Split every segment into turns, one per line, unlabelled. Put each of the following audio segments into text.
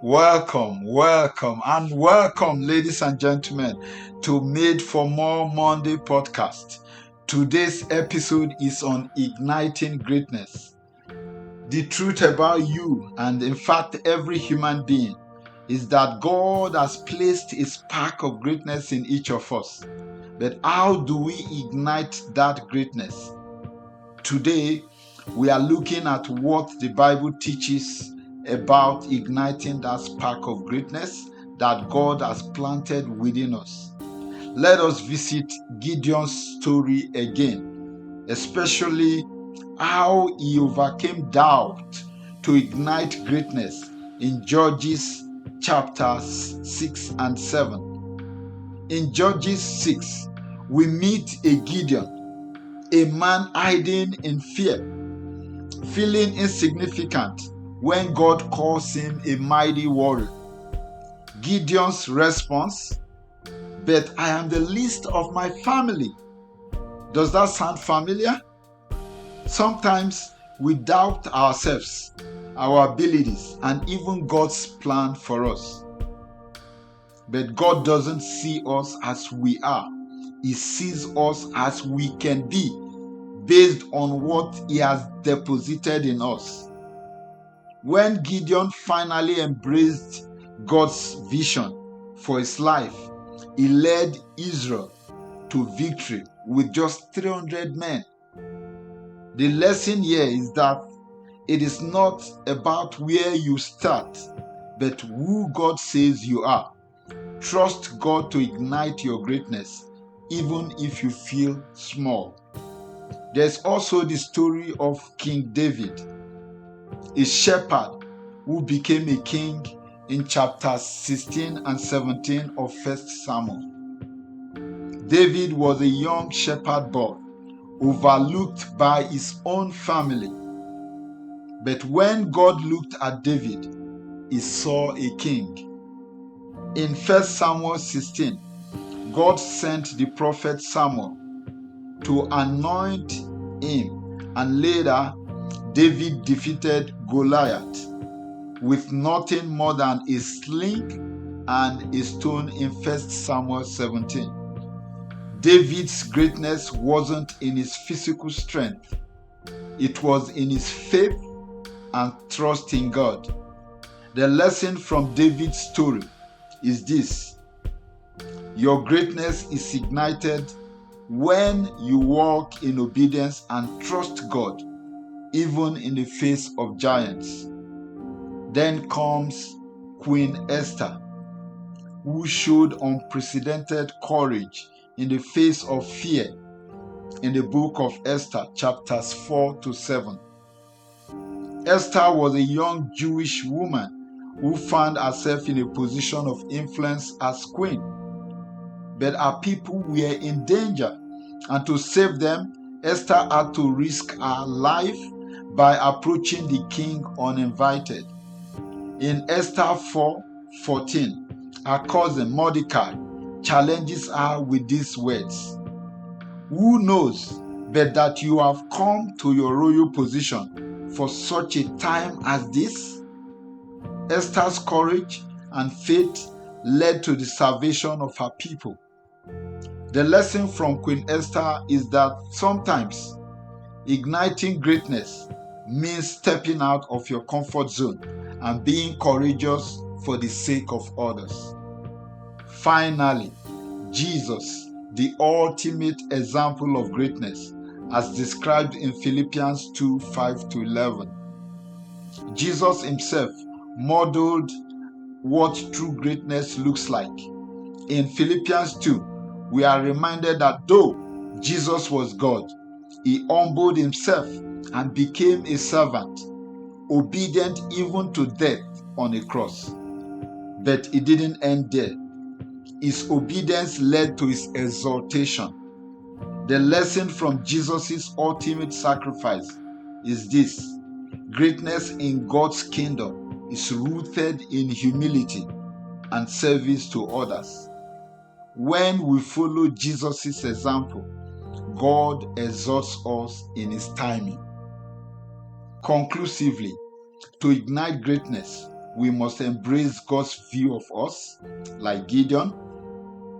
Welcome, ladies and gentlemen, to Made for More Monday podcast. Today's episode is on igniting greatness. The truth about you, and in fact, every human being, is that God has placed a spark of greatness in each of us. But how do we ignite that greatness? Today, we are looking at what the Bible teaches about igniting that spark of greatness that God has planted within us. Let us visit Gideon's story again, especially how he overcame doubt to ignite greatness in Judges chapters 6 and 7. In Judges 6, we meet a Gideon, a man hiding in fear, feeling insignificant when God calls him a mighty warrior. Gideon's response, "But I am the least of my family." Does that sound familiar? Sometimes we doubt ourselves, our abilities, and even God's plan for us. But God doesn't see us as we are. He sees us as we can be, based on what He has deposited in us. When Gideon finally embraced God's vision for his life, he led Israel to victory with just 300 men. The lesson here is that it is not about where you start, but who God says you are. Trust God to ignite your greatness, even if you feel small. There's also the story of King David, a shepherd who became a king in chapters 16 and 17 of 1 Samuel. David was a young shepherd boy, overlooked by his own family. But when God looked at David, he saw a king. In 1 Samuel 16, God sent the prophet Samuel to anoint him, and later David defeated Goliath with nothing more than a sling and a stone in 1 Samuel 17. David's greatness wasn't in his physical strength. It was in his faith and trust in God. The lesson from David's story is this: your greatness is ignited when you walk in obedience and trust God, even in the face of giants. Then comes Queen Esther, who showed unprecedented courage in the face of fear in the book of Esther, chapters 4 to 7. Esther was a young Jewish woman who found herself in a position of influence as queen. But her people were in danger, and to save them, Esther had to risk her life by approaching the king uninvited. In Esther 4:14, her cousin Mordecai challenges her with these words: "Who knows but that you have come to your royal position for such a time as this?" Esther's courage and faith led to the salvation of her people. The lesson from Queen Esther is that sometimes igniting greatness means stepping out of your comfort zone and being courageous for the sake of others. Finally, Jesus, the ultimate example of greatness, as described in Philippians 2:5-11. Jesus himself modeled what true greatness looks like. In Philippians 2, we are reminded that though Jesus was God, he humbled himself and became a servant, obedient even to death on a cross. But it didn't end there. His obedience led to his exaltation. The lesson from Jesus' ultimate sacrifice is this: greatness in God's kingdom is rooted in humility and service to others. When we follow Jesus' example, God exalts us in his timing. Conclusively, to ignite greatness, we must embrace God's view of us, like Gideon,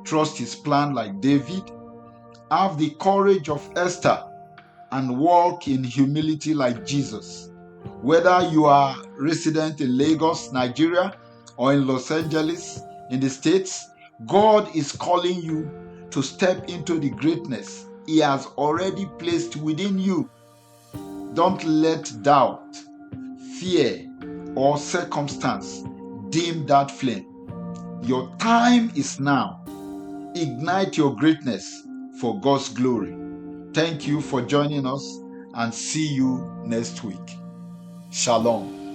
trust his plan, like David, have the courage of Esther, and walk in humility, like Jesus. Whether you are resident in Lagos, Nigeria, or in Los Angeles, in the States, God is calling you to step into the greatness He has already placed within you. Don't let doubt, fear, or circumstance dim that flame. Your time is now. Ignite your greatness for God's glory. Thank you for joining us and see you next week. Shalom.